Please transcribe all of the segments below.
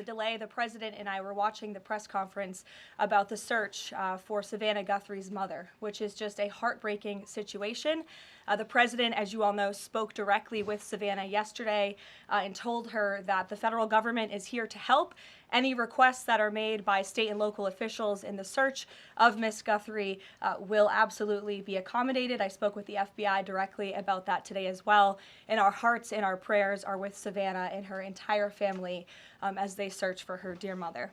the delay, the president and I were watching the press conference about the search for Savannah Guthrie's mother, which is just a heartbreaking situation. The president, as you all know, spoke directly with Savannah yesterday and told her that the federal government is here to help. Any requests that are made by state and local officials in the search of Miss Guthrie will absolutely be accommodated. I spoke with the FBI directly about that today as well. And our hearts and our prayers are with Savannah and her entire family as they search for her dear mother.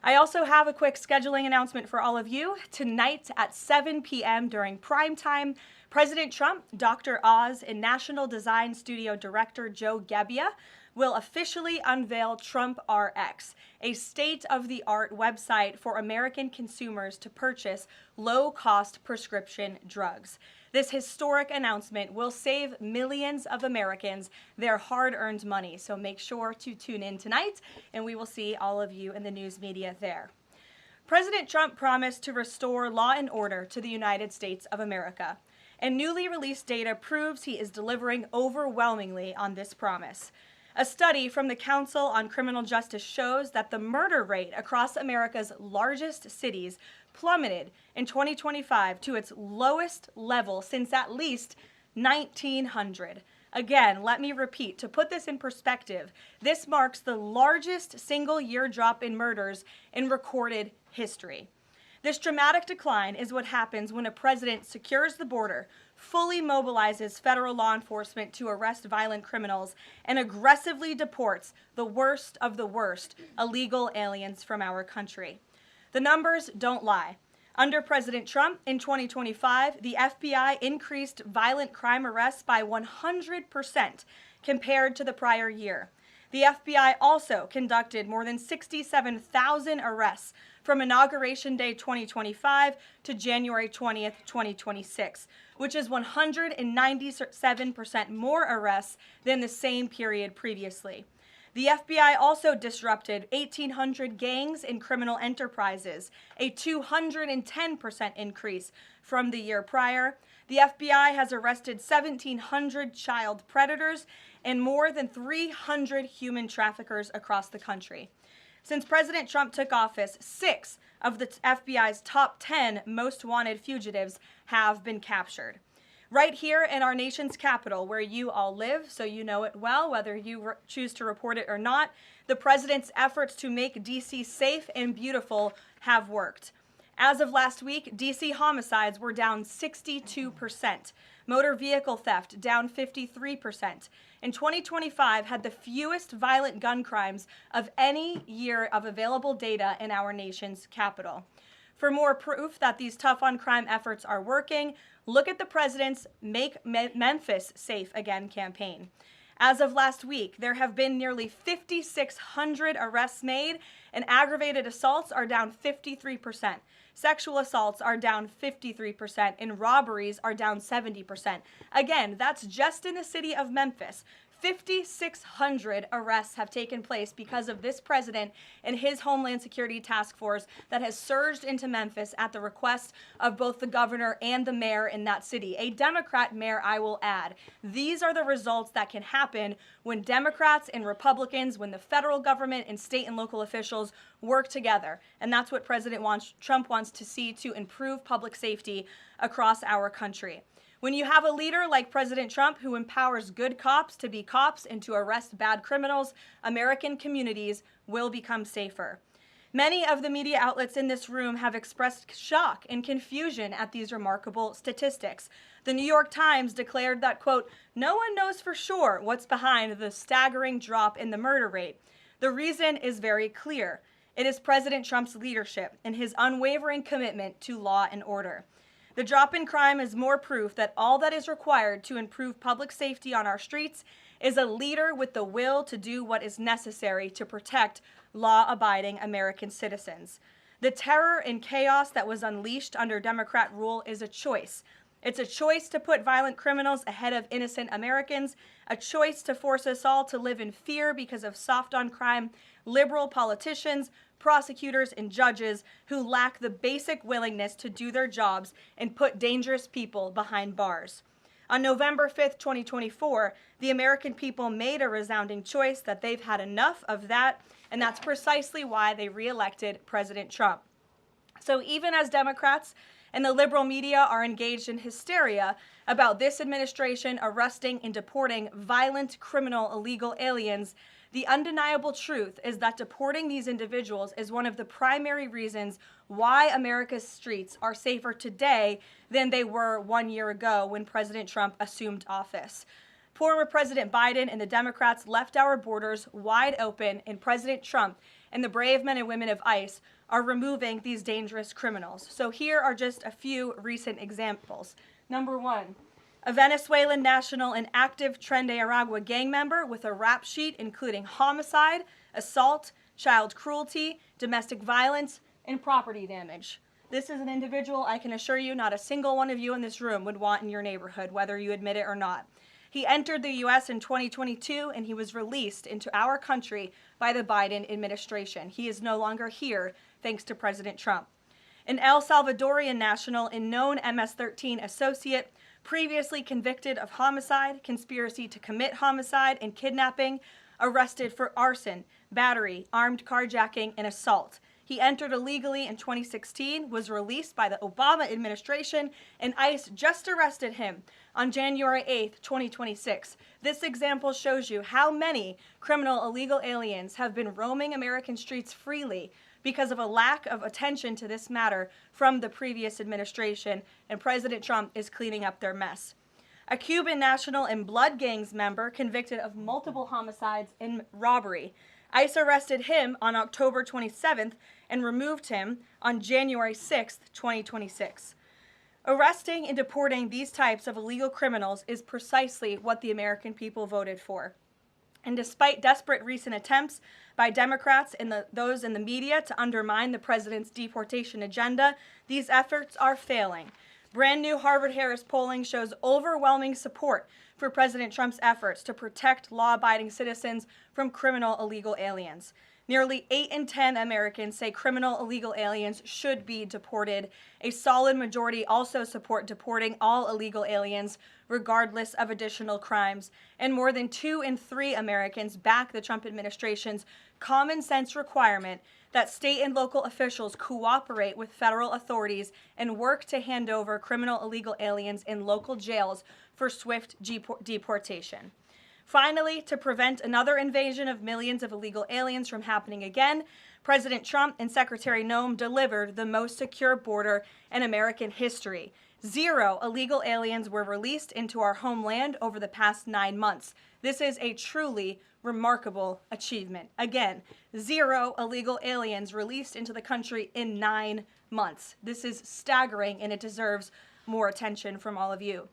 I also have a quick scheduling announcement for all of you. Tonight at 7 p.m. during prime time, President Trump, Dr. Oz, and National Design Studio Director Joe Gebbia will officially unveil Trump RX, a state-of-the-art website for American consumers to purchase low-cost prescription drugs. This historic announcement will save millions of Americans their hard-earned money, so make sure to tune in tonight, and we will see all of you in the news media there. President Trump promised to restore law and order to the United States of America, and newly released data proves he is delivering overwhelmingly on this promise. A study from the Council on Criminal Justice shows that the murder rate across America's largest cities plummeted in 2025 to its lowest level since at least 1900. Again, let me repeat, to put this in perspective, this marks the largest single-year drop in murders in recorded history. This dramatic decline is what happens when a president secures the border, fully mobilizes federal law enforcement to arrest violent criminals, and aggressively deports the worst of the worst illegal aliens from our country. The numbers don't lie. Under President Trump in 2025, the FBI increased violent crime arrests by 100% compared to the prior year. The FBI also conducted more than 67,000 arrests from Inauguration Day 2025 to January 20th, 2026, which is 197% more arrests than the same period previously. The FBI also disrupted 1,800 gangs and criminal enterprises, a 210% increase from the year prior. The FBI has arrested 1,700 child predators and more than 300 human traffickers across the country. Since President Trump took office, 6 of the FBI's top 10 most wanted fugitives have been captured. Right here in our nation's capital, where you all live, so you know it well, whether you choose to report it or not, the president's efforts to make D.C. safe and beautiful have worked. As of last week, D.C. homicides were down 62%, motor vehicle theft down 53%, and 2025 had the fewest violent gun crimes of any year of available data in our nation's capital. For more proof that these tough-on-crime efforts are working, look at the president's Make Memphis Safe Again campaign. As of last week, there have been nearly 5,600 arrests made, and aggravated assaults are down 53%. Sexual assaults are down 53%, and robberies are down 70%. Again, that's just in the city of Memphis. 5,600 arrests have taken place because of this president and his Homeland Security Task Force that has surged into Memphis at the request of both the governor and the mayor in that city. A Democrat mayor, I will add. These are the results that can happen when Democrats and Republicans, when the federal government and state and local officials work together. And that's what Trump wants to see to improve public safety across our country. When you have a leader like President Trump who empowers good cops to be cops and to arrest bad criminals, American communities will become safer. Many of the media outlets in this room have expressed shock and confusion at these remarkable statistics. The New York Times declared that, quote, "No one knows for sure what's behind the staggering drop in the murder rate. The reason is very clear. It is President Trump's leadership and his unwavering commitment to law and order. The drop in crime is more proof that all that is required to improve public safety on our streets is a leader with the will to do what is necessary to protect law-abiding American citizens. The terror and chaos that was unleashed under Democrat rule is a choice. It's a choice to put violent criminals ahead of innocent Americans, a choice to force us all to live in fear because of soft-on-crime liberal politicians, prosecutors, and judges who lack the basic willingness to do their jobs and put dangerous people behind bars. On November 5th, 2024, the American people made a resounding choice that they've had enough of that And that's precisely why they reelected President Trump. So even as Democrats and the liberal media are engaged in hysteria about this administration arresting and deporting violent, criminal, illegal aliens, the undeniable truth is that deporting these individuals is one of the primary reasons why America's streets are safer today than they were 1 year ago when President Trump assumed office. Former President Biden and the Democrats left our borders wide open, and President Trump and the brave men and women of ICE are removing these dangerous criminals. So here are just a few recent examples. Number one, a Venezuelan national and active Tren de Aragua gang member with a rap sheet including homicide, assault, child cruelty, domestic violence, and property damage. This is an individual I can assure you not a single one of you in this room would want in your neighborhood, whether you admit it or not. He entered the U.S. in 2022, and he was released into our country by the Biden administration. He is no longer here, thanks to President Trump. An El Salvadorian national and known MS-13 associate, previously convicted of homicide, conspiracy to commit homicide, and kidnapping, arrested for arson, battery, armed carjacking, and assault. He entered illegally in 2016, was released by the Obama administration, and ICE just arrested him on January 8th, 2026. This example shows you how many criminal illegal aliens have been roaming American streets freely because of a lack of attention to this matter from the previous administration, and President Trump is cleaning up their mess. A Cuban national and blood gangs member convicted of multiple homicides and robbery. ICE arrested him on October 27th and removed him on January 6th, 2026. Arresting and deporting these types of illegal criminals is precisely what the American people voted for. And despite desperate recent attempts by Democrats and those in the media to undermine the president's deportation agenda, these efforts are failing. Brand new Harvard-Harris polling shows overwhelming support for President Trump's efforts to protect law-abiding citizens from criminal illegal aliens. Nearly 8 in 10 Americans say criminal illegal aliens should be deported. A solid majority also support deporting all illegal aliens, regardless of additional crimes. And more than 2 in 3 Americans back the Trump administration's common sense requirement that state and local officials cooperate with federal authorities and work to hand over criminal illegal aliens in local jails for swift deportation. Finally, to prevent another invasion of millions of illegal aliens from happening again, President Trump and Secretary Noem delivered the most secure border in American history. 0 illegal aliens were released into our homeland over the past 9 months. This is a truly remarkable achievement. Again, 0 illegal aliens released into the country in 9 months. This is staggering, and it deserves more attention from all of you.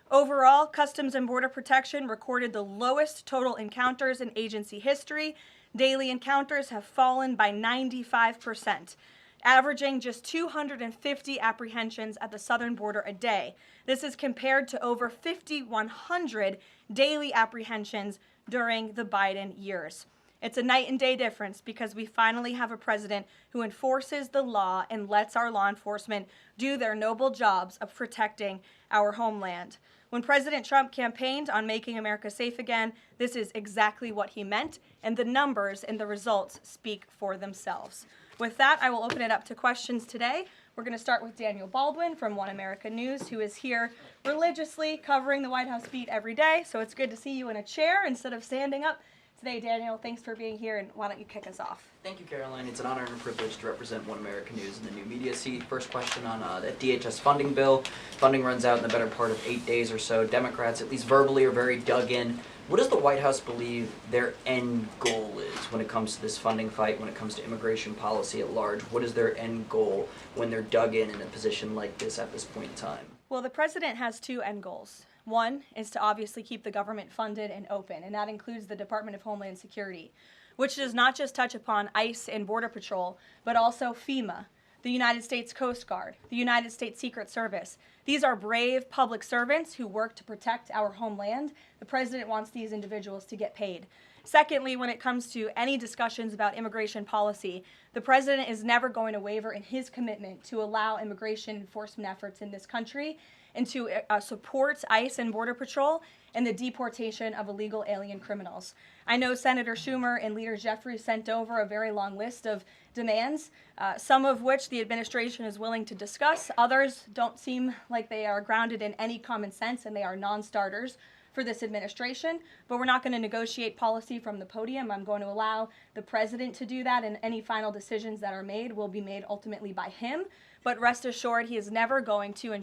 Overall, Customs and Border Protection recorded the lowest total encounters in agency history. Daily encounters have fallen by 95%, averaging just 250 apprehensions at the southern border a day. This is compared to over 5,100 daily apprehensions during the Biden years. It's a night and day difference because we finally have a president who enforces the law and lets our law enforcement do their noble jobs of protecting our homeland. When President Trump campaigned on making America safe again, this is exactly what he meant, and the numbers and the results speak for themselves. With that, I will open it up to questions today. We're going to start with Daniel Baldwin from One America News, who is here religiously covering the White House beat every day. So it's good to see you in a chair instead of standing up today. Daniel, thanks for being here, and why don't you kick us off? Thank you, Caroline. It's an honor and a privilege to represent One America News in the new media seat. First question on that DHS funding bill. Funding runs out in the better part of 8 days or so. Democrats, at least verbally, are very dug in. What does the White House believe their end goal is when it comes to this funding fight, when it comes to immigration policy at large? What is their end goal when they're dug in a position like this at this point in time? Well, the president has 2 end goals. One is to obviously keep the government funded and open, and that includes the Department of Homeland Security, which does not just touch upon ICE and Border Patrol, but also FEMA, the United States Coast Guard, the United States Secret Service. These are brave public servants who work to protect our homeland. The president wants these individuals to get paid. Secondly, when it comes to any discussions about immigration policy, the president is never going to waver in his commitment to allow immigration enforcement efforts in this country. and to support ICE and Border Patrol in the deportation of illegal alien criminals. I know Senator Schumer and Leader Jeffries sent over a very long list of demands, some of which the administration is willing to discuss. Others don't seem like they are grounded in any common sense, and they are non-starters for this administration. But we're not going to negotiate policy from the podium. I'm going to allow the president to do that, and any final decisions that are made will be made ultimately by him. But rest assured, he is never going to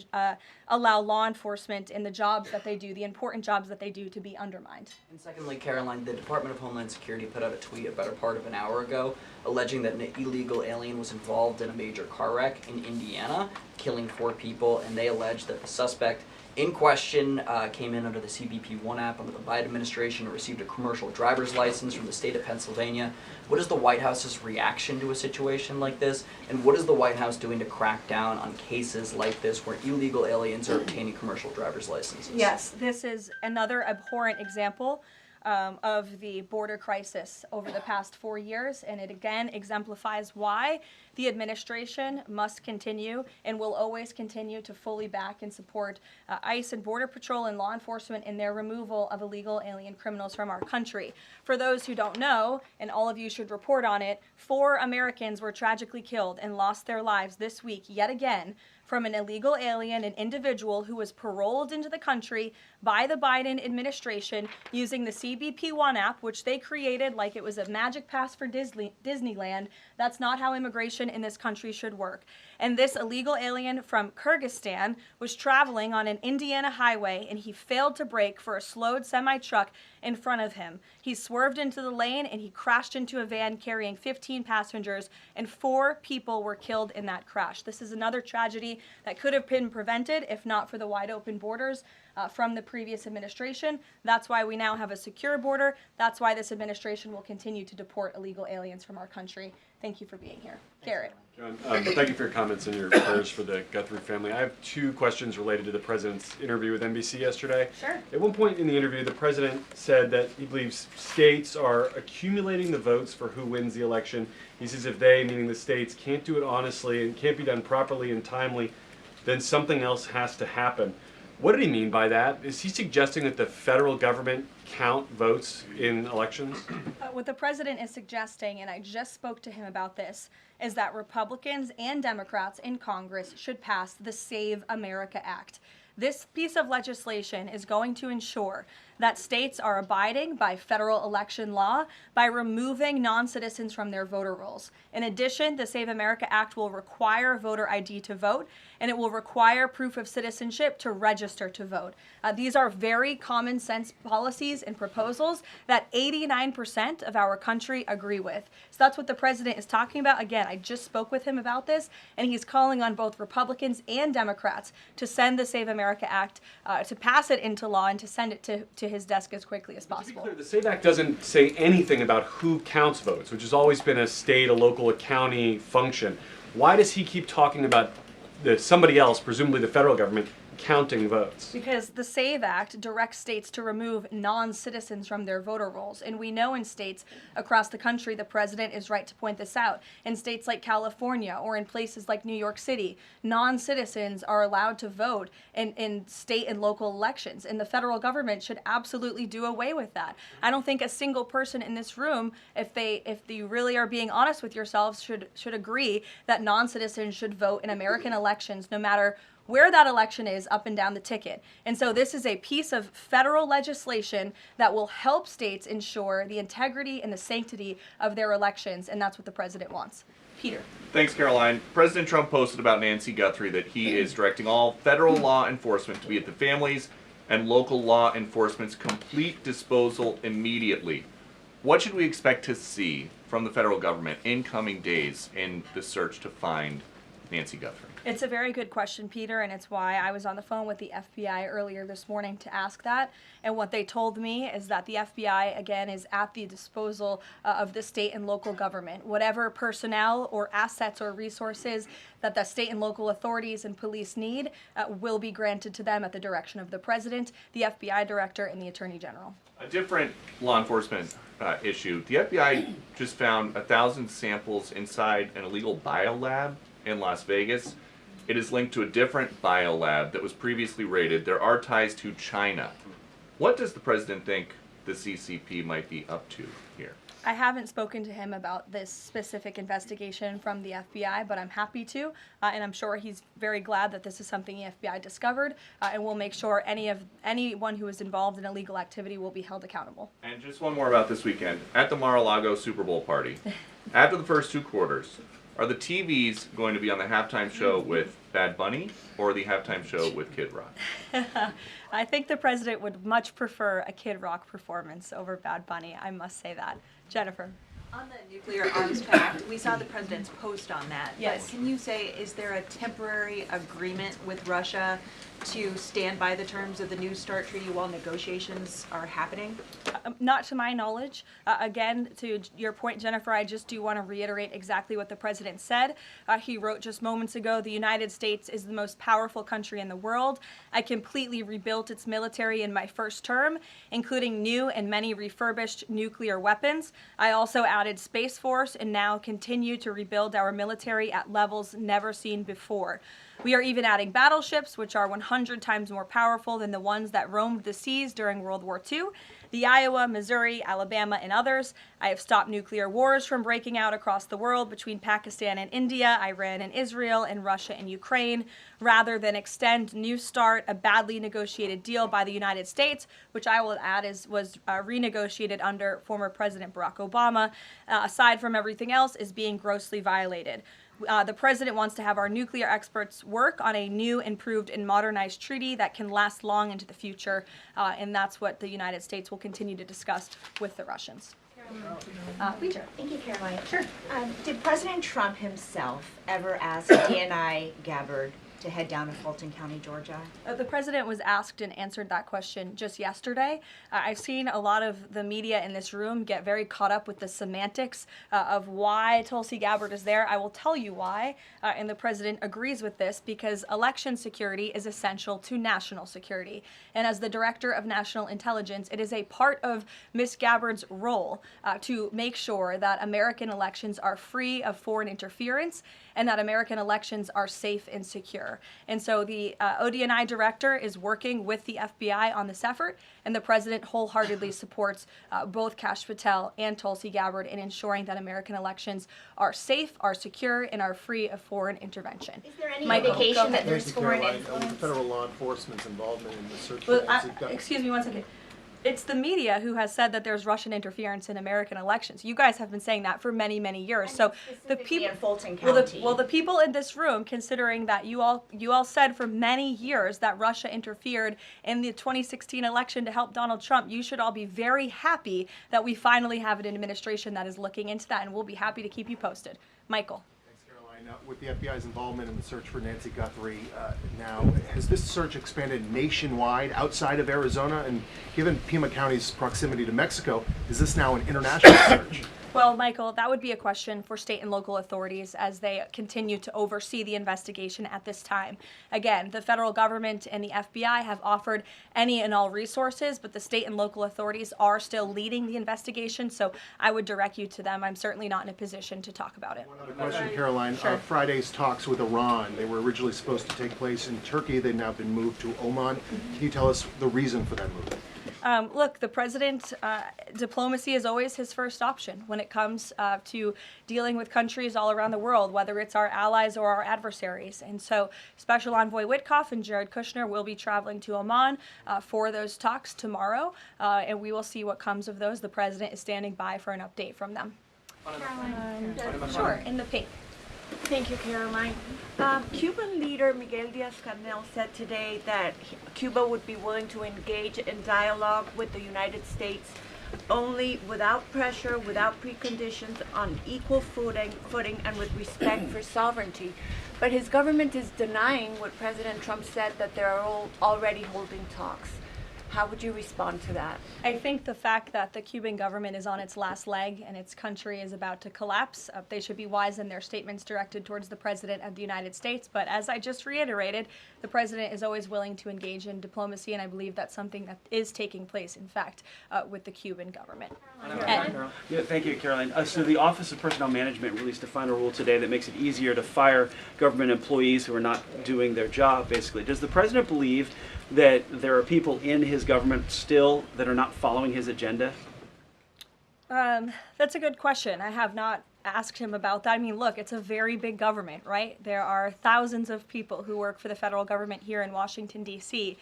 allow law enforcement in the jobs that they do, the important jobs that they do, to be undermined. And secondly, Karoline, the Department of Homeland Security put out a tweet a better part of an hour ago alleging that an illegal alien was involved in a major car wreck in Indiana, killing 4 people, and they allege that the suspect in question came in under the CBP-1 app under the Biden administration and received a commercial driver's license from the state of Pennsylvania. What is the White House's reaction to a situation like this? And what is the White House doing to crack down on cases like this where illegal aliens are obtaining commercial driver's licenses? Yes, this is another abhorrent example of the border crisis over the past 4 years, and it again exemplifies why the administration must continue and will always continue to fully back and support ICE and Border Patrol and law enforcement in their removal of illegal alien criminals from our country. For those who don't know, and all of you should report on it, 4 Americans were tragically killed and lost their lives this week yet again from an illegal alien, an individual who was paroled into the country by the Biden administration using the CBP-1 app, which they created like it was a magic pass for Disneyland. That's not how immigration in this country should work. And this illegal alien from Kyrgyzstan was traveling on an Indiana highway, and he failed to brake for a slowed semi-truck in front of him. He swerved into the lane, and he crashed into a van carrying 15 passengers, and 4 people were killed in that crash. This is another tragedy that could have been prevented if not for the wide open borders from the previous administration. That's why we now have a secure border. That's why this administration will continue to deport illegal aliens from our country. Thank you for being here. Garrett. John, thank you for your comments and your prayers for the Guthrie family. I have 2 questions related to the president's interview with NBC yesterday. Sure. At one point in the interview, the president said that he believes states are accumulating the votes for who wins the election. He says if they, meaning the states, can't do it honestly and can't be done properly and timely, then something else has to happen. What did he mean by that? Is he suggesting that the federal government count votes in elections? What the president is suggesting, and I just spoke to him about this, is that Republicans and Democrats in Congress should pass the Save America Act. This piece of legislation is going to ensure that states are abiding by federal election law by removing non-citizens from their voter rolls. In addition, the Save America Act will require voter ID to vote, and it will require proof of citizenship to register to vote. These are very common sense policies and proposals that 89% of our country agree with. So that's what the president is talking about. Again, I just spoke with him about this, and he's calling on both Republicans and Democrats to send the Save America Act, to pass it into law and to send it to his desk as quickly as possible. To be clear, the SAVE Act doesn't say anything about who counts votes, which has always been a state, a local, a county function. Why does he keep talking about somebody else, presumably the federal government, counting votes? Because the SAVE Act directs states to remove non-citizens from their voter rolls. And we know in states across the country, the president is right to point this out. In states like California or in places like New York City, non-citizens are allowed to vote in state and local elections. And the federal government should absolutely do away with that. I don't think a single person in this room, if you really are being honest with yourselves, should agree that non-citizens should vote in American elections, no matter where that election is up and down the ticket. And so this is a piece of federal legislation that will help states ensure the integrity and the sanctity of their elections, and that's what the president wants. Peter. Thanks, Caroline. President Trump posted about Nancy Guthrie that he is directing all federal law enforcement to be at the families and local law enforcement's complete disposal immediately. What should we expect to see from the federal government in coming days in the search to find Nancy Guthrie? It's a very good question, Peter, and it's why I was on the phone with the FBI earlier this morning to ask that. And what they told me is that the FBI, again, is at the disposal of the state and local government. Whatever personnel or assets or resources that the state and local authorities and police need will be granted to them at the direction of the president, the FBI director, and the attorney general. A different law enforcement issue. The FBI just found 1,000 samples inside an illegal biolab in Las Vegas. It is linked to a different biolab that was previously raided. There are ties to China. What does the president think the CCP might be up to here? I haven't spoken to him about this specific investigation from the FBI, but I'm happy to, and I'm sure he's very glad that this is something the FBI discovered, and we'll make sure anyone who is involved in illegal activity will be held accountable. And just one more about this weekend. At the Mar-a-Lago Super Bowl party, after the first 2 quarters, are the TVs going to be on the halftime show with Bad Bunny or the halftime show with Kid Rock? I think the president would much prefer a Kid Rock performance over Bad Bunny, I must say that. Jennifer. On the nuclear arms pact, we saw the president's post on that. Yes. But can you say, is there a temporary agreement with Russia to stand by the terms of the New START treaty while negotiations are happening? Not to my knowledge. Again, to your point, Jennifer, I just do want to reiterate exactly what the president said. He wrote just moments ago, the United States is the most powerful country in the world. I completely rebuilt its military in my first term, including new and many refurbished nuclear weapons. I also added Space Force and now continue to rebuild our military at levels never seen before. We are even adding battleships, which are 100 times more powerful than the ones that roamed the seas during World War II. The Iowa, Missouri, Alabama, and others. I have stopped nuclear wars from breaking out across the world between Pakistan and India, Iran and Israel, and Russia and Ukraine, rather than extend New START, a badly negotiated deal by the United States, which I will add was renegotiated under former President Barack Obama, aside from everything else, is being grossly violated. The president wants to have our nuclear experts work on a new, improved, and modernized treaty that can last long into the future, and that's what the United States will continue to discuss with the Russians. Leader. Thank you, Caroline. Sure. Did President Trump himself ever ask DNI Gabbard to head down to Fulton County, Georgia? The president was asked and answered that question just yesterday. I've seen a lot of the media in this room get very caught up with the semantics of why Tulsi Gabbard is there. I will tell you why, and the president agrees with this because election security is essential to national security. And as the director of national intelligence, it is a part of Ms. Gabbard's role to make sure that American elections are free of foreign interference and that American elections are safe and secure. And so the ODNI director is working with the FBI on this effort, and the president wholeheartedly supports both Kash Patel and Tulsi Gabbard in ensuring that American elections are safe, are secure, and are free of foreign intervention. Is there any Michael, indication go that ahead. there's Thank you, foreign Caroline. influence? Federal law enforcement's involvement in the search Well, for Nancy Gabbard. excuse me one second. It's the media who has said that there's Russian interference in American elections. You guys have been saying that for many, many years. So the people, in Fulton well, County. the people in this room, considering that you all said for many years that Russia interfered in the 2016 election to help Donald Trump, you should all be very happy that we finally have an administration that is looking into that, and we'll be happy to keep you posted. Michael. With the FBI's involvement in the search for Nancy Guthrie now, has this search expanded nationwide outside of Arizona? And given Pima County's proximity to Mexico, is this now an international search? Well, Michael, that would be a question for state and local authorities as they continue to oversee the investigation at this time. Again, the federal government and the FBI have offered any and all resources, but the state and local authorities are still leading the investigation, so I would direct you to them. I'm certainly not in a position to talk about it. One other question, Caroline. Sure. Friday's talks with Iran, they were originally supposed to take place in Turkey. They've now been moved to Oman. Can you tell us the reason for that move? Look, the president, diplomacy is always his first option when it comes to dealing with countries all around the world, whether it's our allies or our adversaries. And so Special Envoy Witkoff and Jared Kushner will be traveling to Oman for those talks tomorrow, and we will see what comes of those. The president is standing by for an update from them. Sure, in the pink. Thank you, Caroline. Cuban leader Miguel Diaz-Canel said today that Cuba would be willing to engage in dialogue with the United States only without pressure, without preconditions, on equal footing and with respect for sovereignty. But his government is denying what President Trump said, that they are all already holding talks. How would you respond to that? I think the fact that the Cuban government is on its last leg and its country is about to collapse, they should be wise in their statements directed towards the President of the United States. But as I just reiterated, the President is always willing to engage in diplomacy, and I believe that's something that is taking place, in fact, with the Cuban government. Yeah, thank you, Caroline. So the Office of Personnel Management released a final rule today that makes it easier to fire government employees who are not doing their job, basically. Does the President believe that there are people in his government still that are not following his agenda? That's a good question. I have not asked him about that. I mean, look, it's a very big government, right? There are thousands of people who work for the federal government here in Washington, D.C.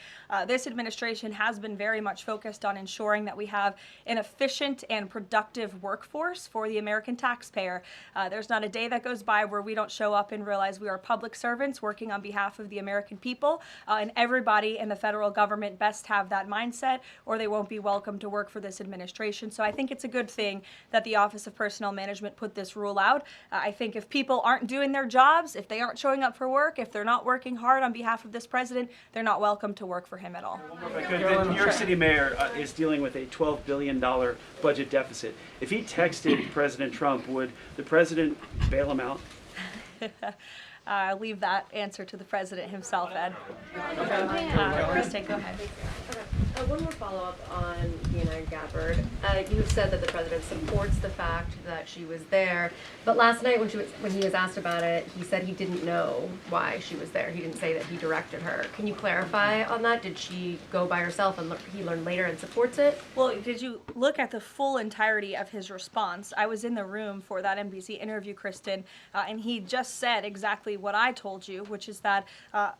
This administration has been very much focused on ensuring that we have an efficient and productive workforce for the American taxpayer. There's not a day that goes by where we don't show up and realize we are public servants working on behalf of the American people, and everybody in the federal government best have that mindset, or they won't be welcome to work for this administration. So I think it's a good thing that the Office of Personnel Management put this rule out. I think if people aren't doing their jobs, if they aren't showing up for work, if they're not working hard on behalf of this president, they're not welcome to work for him at all. The New York City mayor is dealing with a $12 billion budget deficit. If he texted President Trump, would the president bail him out? I'll leave that answer to the president himself, Ed. Kristen, go ahead. One more follow-up on Karoline Gabbard. You have said that the president supports the fact that she was there, but last night when he was asked about it, he said he didn't know why she was there. He didn't say that he directed her. Can you clarify on that? Did she go by herself and he learned later and supports it? Well, did you look at the full entirety of his response? I was in the room for that NBC interview, Kristen, and he just said exactly what I told you, which is that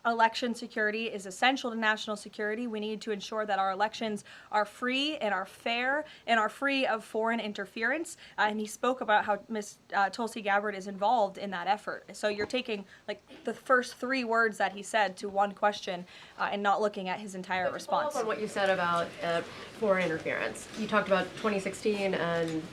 election security is essential to national security. We need to ensure that our elections are free and are fair and are free of foreign interference. And he spoke about how Ms. Tulsi Gabbard is involved in that effort. So you're taking like the first 3 words that he said to one question and not looking at his entire response. On what you said about foreign interference, you talked about 2016 and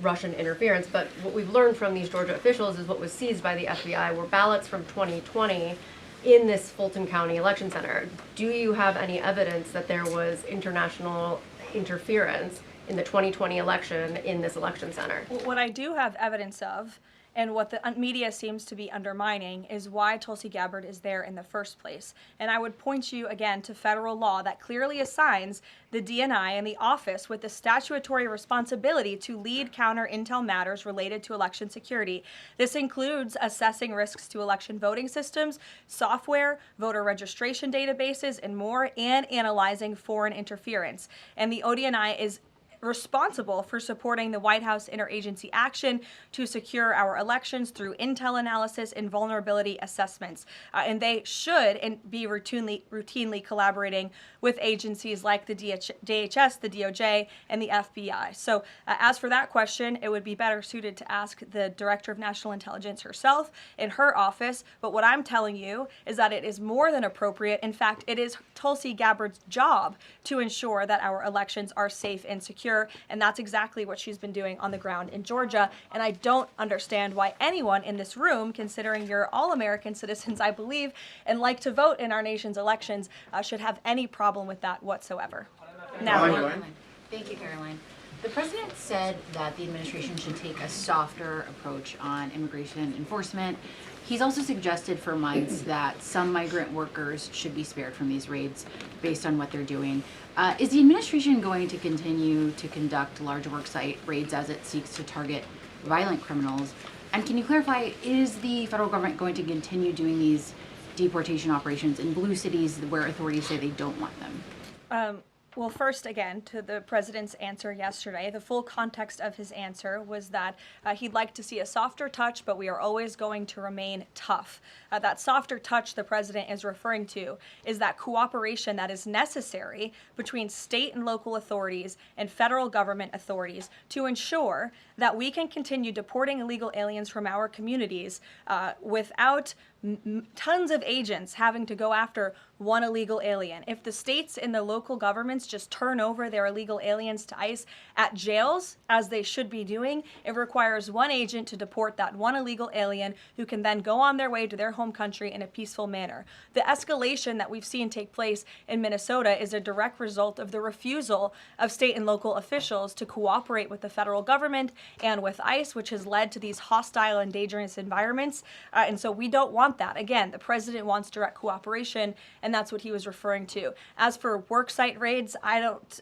Russian interference, but what we've learned from these Georgia officials is what was seized by the FBI were ballots from 2020 in this Fulton County election center. Do you have any evidence that there was international interference in the 2020 election in this election center? What I do have evidence of, and what the media seems to be undermining, is why Tulsi Gabbard is there in the first place. And I would point you again to federal law that clearly assigns the DNI and the office with the statutory responsibility to lead counter intel matters related to election security. This includes assessing risks to election voting systems, software, voter registration databases, and more, and analyzing foreign interference. And the ODNI is responsible for supporting the White House interagency action to secure our elections through intel analysis and vulnerability assessments. And they should be routinely collaborating with agencies like the DHS, the DOJ, and the FBI. So as for that question, it would be better suited to ask the Director of National Intelligence herself in her office. But what I'm telling you is that it is more than appropriate. In fact, it is Tulsi Gabbard's job to ensure that our elections are safe and secure. And that's exactly what she's been doing on the ground in Georgia. And I don't understand why anyone in this room, considering you're all American citizens, I believe, and like to vote in our nation's elections, should have any problem with that whatsoever. Now, Thank you, Caroline. The president said that the administration should take a softer approach on immigration enforcement. He's also suggested for months that some migrant workers should be spared from these raids based on what they're doing. Is the administration going to continue to conduct large worksite raids as it seeks to target violent criminals? And can you clarify, is the federal government going to continue doing these deportation operations in blue cities where authorities say they don't want them? Well, first, again, to the president's answer yesterday, the full context of his answer was that he'd like to see a softer touch, but we are always going to remain tough. That softer touch the president is referring to is that cooperation that is necessary between state and local authorities and federal government authorities to ensure that we can continue deporting illegal aliens from our communities without tons of agents having to go after one illegal alien. If the states and the local governments just turn over their illegal aliens to ICE at jails, as they should be doing, it requires one agent to deport that one illegal alien who can then go on their way to their home country in a peaceful manner. The escalation that we've seen take place in Minnesota is a direct result of the refusal of state and local officials to cooperate with the federal government and with ICE, which has led to these hostile and dangerous environments. And so we don't want that. Again, the president wants direct cooperation, and that's what he was referring to. As for worksite raids, I don't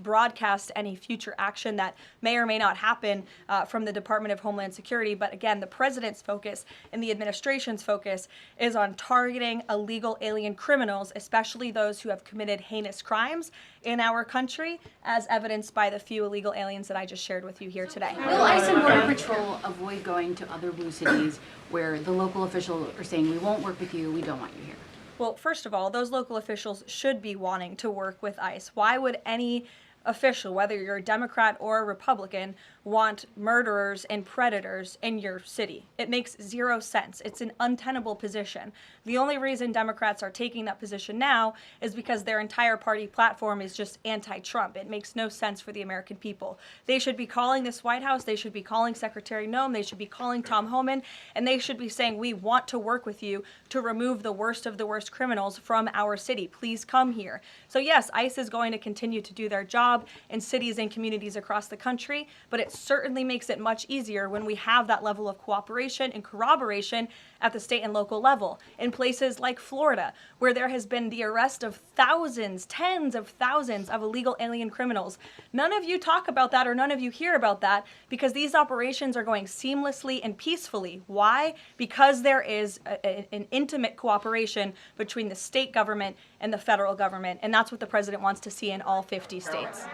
broadcast any future action that may or may not happen from the Department of Homeland Security. But again, the president's focus and the administration's focus is on targeting illegal alien criminals, especially those who have committed heinous crimes in our country, as evidenced by the few illegal aliens that I just shared with you here today. Will ICE and Border Patrol avoid going to other blue cities where the local officials are saying, we won't work with you, we don't want you here? Well, first of all, those local officials should be wanting to work with ICE. Why would any official, whether you're a Democrat or a Republican, want murderers and predators in your city? It makes zero sense. It's an untenable position. The only reason Democrats are taking that position now is because their entire party platform is just anti-Trump. It makes no sense for the American people. They should be calling this White House, they should be calling Secretary Noem, they should be calling Tom Homan, and they should be saying, we want to work with you to remove the worst of the worst criminals from our city. Please come here. So yes, ICE is going to continue to do their job in cities and communities across the country, but it certainly makes it much easier when we have that level of cooperation and corroboration at the state and local level. In places like Florida, where there has been the arrest of thousands, tens of thousands of illegal alien criminals. None of you talk about that, or none of you hear about that, because these operations are going seamlessly and peacefully. Why? Because there is an intimate cooperation between the state government and the federal government, and that's what the president wants to see in all 50 states.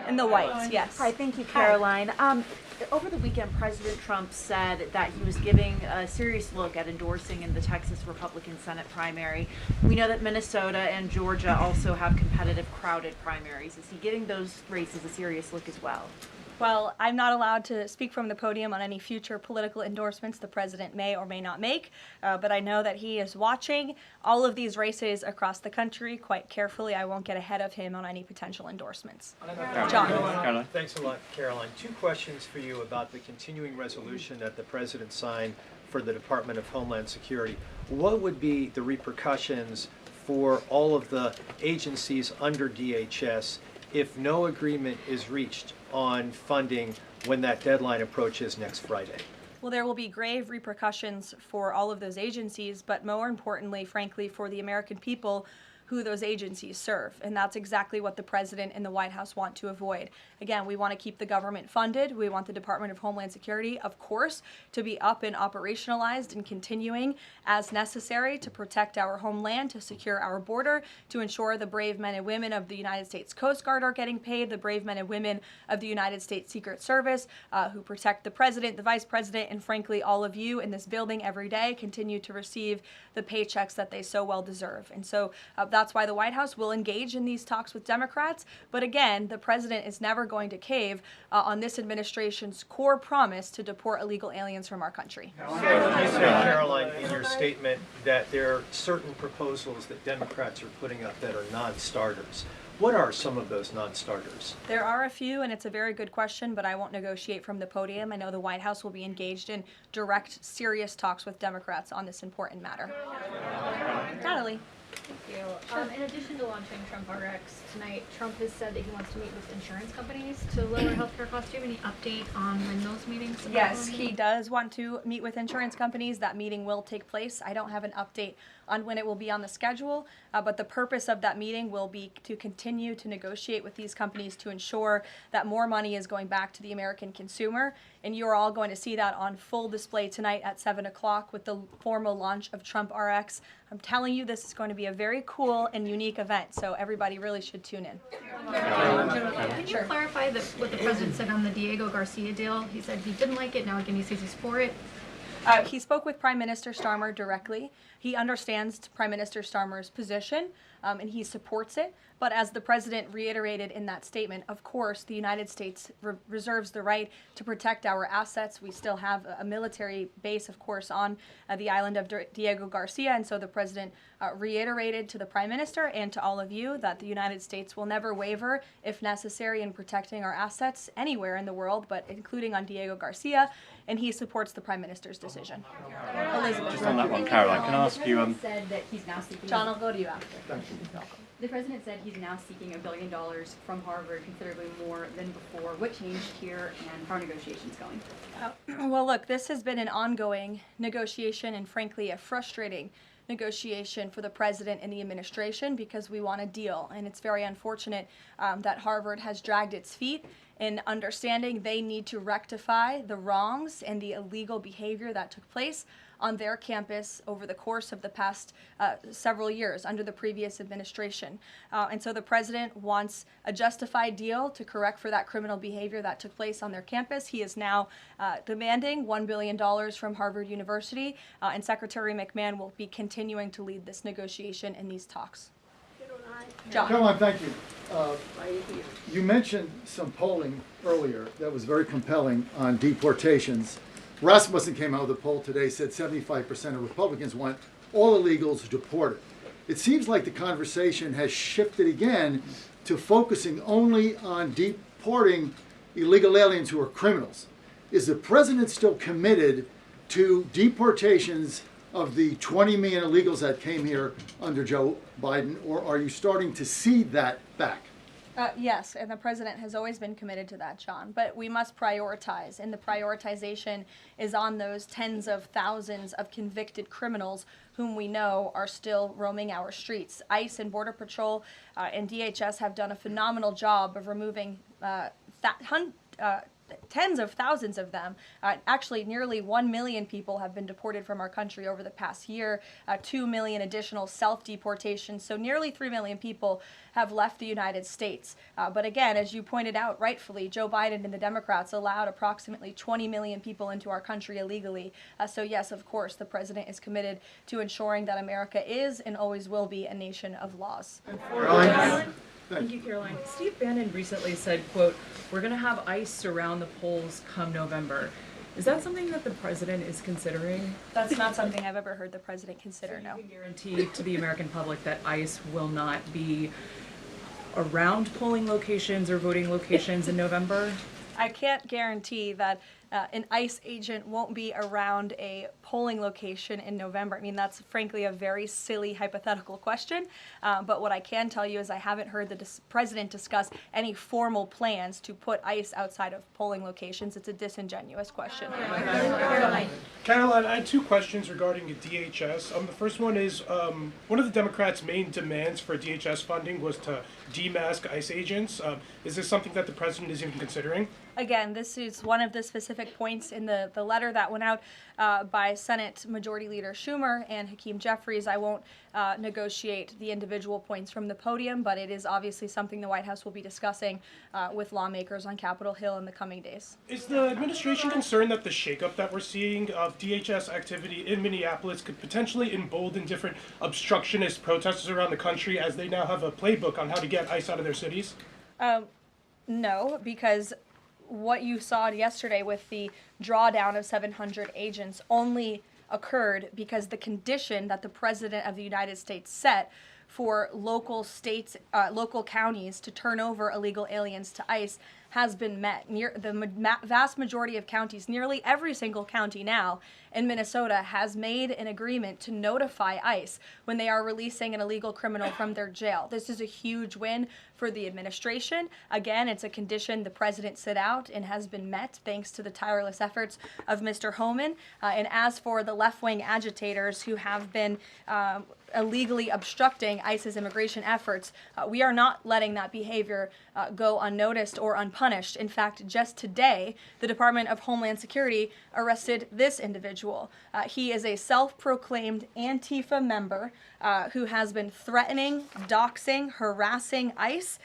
And the whites, yes. Hi, thank you, Caroline. Over the weekend, President Trump said that he was giving a serious look at endorsing in the Texas Republican Senate primary. We know that Minnesota and Georgia also have competitive, crowded primaries. Is he giving those races a serious look as well? Well, I'm not allowed to speak from the podium on any future political endorsements the president may or may not make, but I know that he is watching all of these races across the country quite carefully. I won't get ahead of him on any potential endorsements. John. Thanks a lot, Caroline. Two questions for you about the continuing resolution that the president signed for the Department of Homeland Security. What would be the repercussions for all of the agencies under DHS if no agreement is reached on funding when that deadline approaches next Friday? Well, there will be grave repercussions for all of those agencies, but more importantly, frankly, for the American people who those agencies serve. And that's exactly what the president and the White House want to avoid. Again, we want to keep the government funded. We want the Department of Homeland Security, of course, to be up and operationalized and continuing as necessary to protect our homeland, to secure our border, to ensure the brave men and women of the United States Coast Guard are getting paid, the brave men and women of the United States Secret Service who protect the president, the vice president, and frankly, all of you in this building every day continue to receive the paychecks that they so well deserve. And so that's why the White House will engage in these talks with Democrats. But again, the president is never going to cave on this administration's core promise to deport illegal aliens from our country. You said, Caroline, in your statement that there are certain proposals that Democrats are putting up that are non-starters. What are some of those non-starters? There are a few, and it's a very good question, but I won't negotiate from the podium. I know the White House will be engaged in direct, serious talks with Democrats on this important matter. Natalie. Thank you. In addition to launching Trump RX tonight, Trump has said that he wants to meet with insurance companies to lower healthcare costs. Do you have any update on when those meetings are Yes, he does want to meet with insurance companies. That meeting will take place. I don't have an update on when it will be on the schedule, but the purpose of that meeting will be to continue to negotiate with these companies to ensure that more money is going back to the American consumer. And you're all going to see that on full display tonight at 7 o'clock with the formal launch of Trump RX. I'm telling you, this is going to be a very cool and unique event, so everybody really should tune in. Can you clarify what the president said on the Diego Garcia deal? He said he didn't like it, now again he says he's for it. He spoke with Prime Minister Starmer directly. He understands Prime Minister Starmer's position. and he supports it. But as the president reiterated in that statement, of course, the United States reserves the right to protect our assets. We still have a military base, of course, on the island of Diego Garcia. And so the president reiterated to the prime minister and to all of you that the United States will never waver, if necessary, in protecting our assets anywhere in the world, but including on Diego Garcia. And he supports the prime minister's decision. Elizabeth. Just on that one, Caroline, can I ask you? Said that he's now seeking. John, I'll go to you after. The president said he's now seeking $1 billion from Harvard, considerably more than before. What changed here, and how are negotiations going? Well, look, this has been an ongoing negotiation and, frankly, a frustrating negotiation for the president and the administration because we want a deal. And it's very unfortunate that Harvard has dragged its feet in understanding they need to rectify the wrongs and the illegal behavior that took place on their campus over the course of the past several years under the previous administration. And so the president wants a justified deal to correct for that criminal behavior that took place on their campus. He is now demanding $1 billion from Harvard University, and Secretary McMahon will be continuing to lead this negotiation and these talks. John. Caroline, thank you. You mentioned some polling earlier that was very compelling on deportations. Rasmussen came out with a poll today, said 75% of Republicans want all illegals deported. It seems like the conversation has shifted again to focusing only on deporting illegal aliens who are criminals. Is the president still committed to deportations of the 20 million illegals that came here under Joe Biden, or are you starting to see that back? Yes, and the president has always been committed to that, John. But we must prioritize, and the prioritization is on those tens of thousands of convicted criminals whom we know are still roaming our streets. ICE and Border Patrol and DHS have done a phenomenal job of removing tens of thousands of them. Actually, nearly 1 million people have been deported from our country over the past year, 2 million additional self-deportations. So nearly 3 million people have left the United States. But again, as you pointed out rightfully, Joe Biden and the Democrats allowed approximately 20 million people into our country illegally. So yes, of course, the president is committed to ensuring that America is and always will be a nation of laws. Thank you, Caroline. Steve Bannon recently said, quote, "We're going to have ICE surround the polls come November." Is that something that the president is considering? That's not something I've ever heard the president consider, no. So you can guarantee to the American public that ICE will not be around polling locations or voting locations in November? I can't guarantee that an ICE agent won't be around a polling location in November. I mean, that's frankly a very silly hypothetical question. But what I can tell you is I haven't heard the president discuss any formal plans to put ICE outside of polling locations. It's a disingenuous question. Caroline, I had two questions regarding the DHS. The first one is, one of the Democrats' main demands for DHS funding was to demask ICE agents. Is this something that the president is even considering? Again, this is one of the specific points in the letter that went out by Senate Majority Leader Schumer and Hakeem Jeffries. I won't negotiate the individual points from the podium, but it is obviously something the White House will be discussing with lawmakers on Capitol Hill in the coming days. Is the administration concerned that the shakeup that we're seeing of DHS activity in Minneapolis could potentially embolden different obstructionist protesters around the country as they now have a playbook on how to get ICE out of their cities? No, because what you saw yesterday with the drawdown of 700 agents only occurred because the condition that the President of the United States set for local states, local counties to turn over illegal aliens to ICE has been met. The vast majority of counties, nearly every single county now in Minnesota, has made an agreement to notify ICE when they are releasing an illegal criminal from their jail. This is a huge win for the administration. Again, it's a condition the president set out and has been met thanks to the tireless efforts of Mr. Homan. And as for the left-wing agitators who have been illegally obstructing ICE's immigration efforts, we are not letting that behavior go unnoticed or unpunished. In fact, just today, the Department of Homeland Security arrested this individual. He is a self-proclaimed Antifa member who has been threatening, doxing, harassing ICE ICE.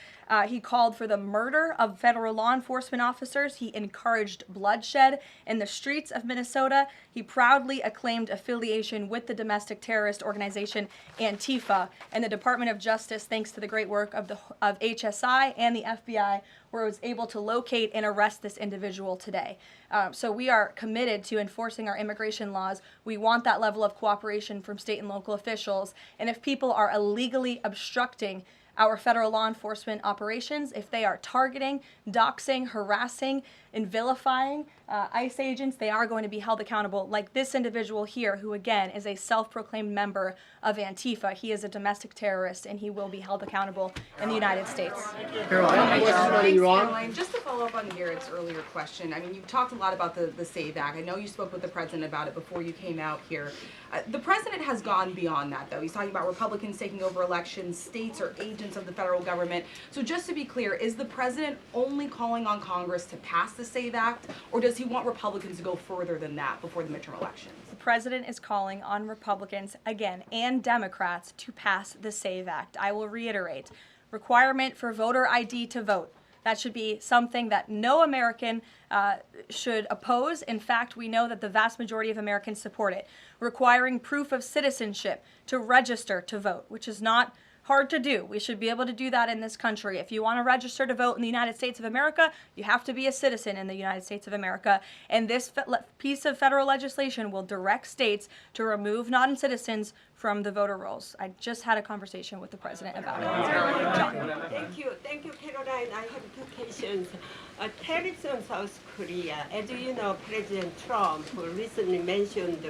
He called for the murder of federal law enforcement officers. He encouraged bloodshed in the streets of Minnesota. He proudly acclaimed affiliation with the domestic terrorist organization Antifa. And the Department of Justice, thanks to the great work of HSI and the FBI, was able to locate and arrest this individual today. So we are committed to enforcing our immigration laws. We want that level of cooperation from state and local officials. And if people are illegally obstructing our federal law enforcement operations, if they are targeting, doxing, harassing, and vilifying ICE agents, they are going to be held accountable, like this individual here, who again is a self-proclaimed member of Antifa. He is a domestic terrorist, and he will be held accountable in the United States. Caroline, just to follow up on Garrett's earlier question, I mean, you've talked a lot about the SAVE Act. I know you spoke with the president about it before you came out here. The president has gone beyond that, though. He's talking about Republicans taking over elections, states are agents of the federal government. So just to be clear, is the president only calling on Congress to pass the SAVE Act, or does he want Republicans to go further than that before the midterm elections? The president is calling on Republicans, again, and Democrats to pass the SAVE Act. I will reiterate, requirement for voter ID to vote. That should be something that no American should oppose. In fact, we know that the vast majority of Americans support it. Requiring proof of citizenship to register to vote, which is not hard to do. We should be able to do that in this country. If you want to register to vote in the United States of America, you have to be a citizen in the United States of America. And this piece of federal legislation will direct states to remove non-citizens from the voter rolls. I just had a conversation with the president about it. Thank you, Caroline. I have two questions. Tariffs on South Korea. As you know, President Trump recently mentioned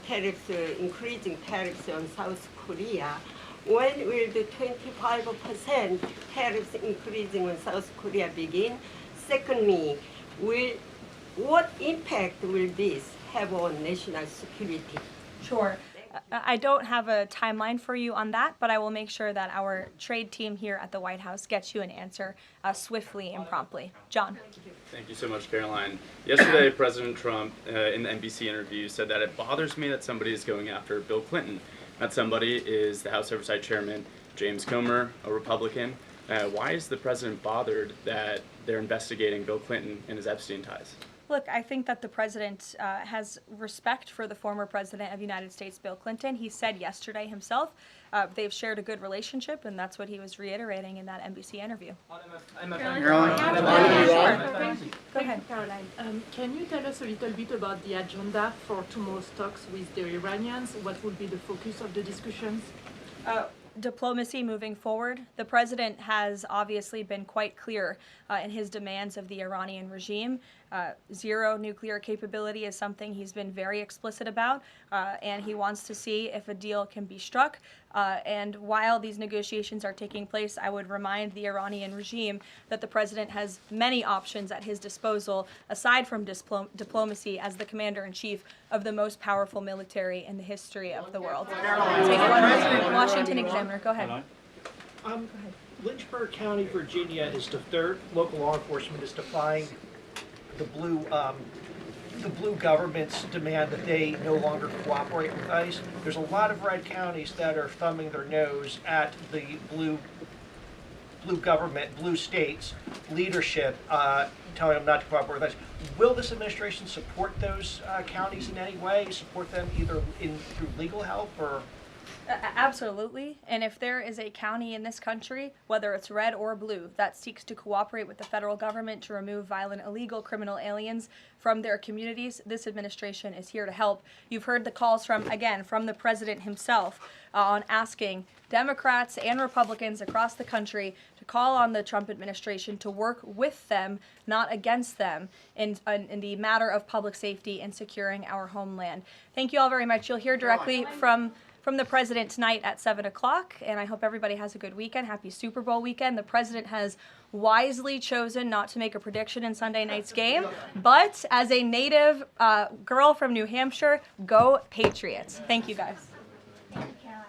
tariffs, increasing tariffs on South Korea. When will the 25% tariffs increasing on South Korea begin? Secondly, what impact will this have on national security? Sure. I don't have a timeline for you on that, but I will make sure that our trade team here at the White House gets you an answer swiftly and promptly. John. Thank you so much, Caroline. Yesterday, President Trump, in the NBC interview, said that it bothers me that somebody is going after Bill Clinton. That somebody is the House Oversight Chairman, James Comer, a Republican. Why is the president bothered that they're investigating Bill Clinton and his Epstein ties? Look, I think that the president has respect for the former president of the United States, Bill Clinton. He said yesterday himself they've shared a good relationship, and that's what he was reiterating in that NBC interview. Go ahead, Caroline. Can you tell us a little bit about the agenda for tomorrow's talks with the Iranians? What will be the focus of the discussions? Diplomacy moving forward. The president has obviously been quite clear in his demands of the Iranian regime. Zero nuclear capability is something he's been very explicit about, and he wants to see if a deal can be struck. And while these negotiations are taking place, I would remind the Iranian regime that the president has many options at his disposal, aside from diplomacy, as the commander-in-chief of the most powerful military in the history of the world. Take one Washington Examiner. Go ahead. Lynchburg County, Virginia is the third local law enforcement is defying the blue government's demand that they no longer cooperate with ICE. There's a lot of red counties that are thumbing their nose at the blue government, blue states leadership, telling them not to cooperate with ICE. Will this administration support those counties in any way? Support them either through legal help or? Absolutely. And if there is a county in this country, whether it's red or blue, that seeks to cooperate with the federal government to remove violent, illegal criminal aliens from their communities, this administration is here to help. You've heard the calls from the president himself on asking Democrats and Republicans across the country to call on the Trump administration to work with them, not against them, in the matter of public safety and securing our homeland. Thank you all very much. You'll hear directly from the president tonight at 7 o'clock, and I hope everybody has a good weekend. Happy Super Bowl weekend. The president has wisely chosen not to make a prediction in Sunday night's game, but as a native girl from New Hampshire, go Patriots. Thank you, guys. Thank you, Caroline.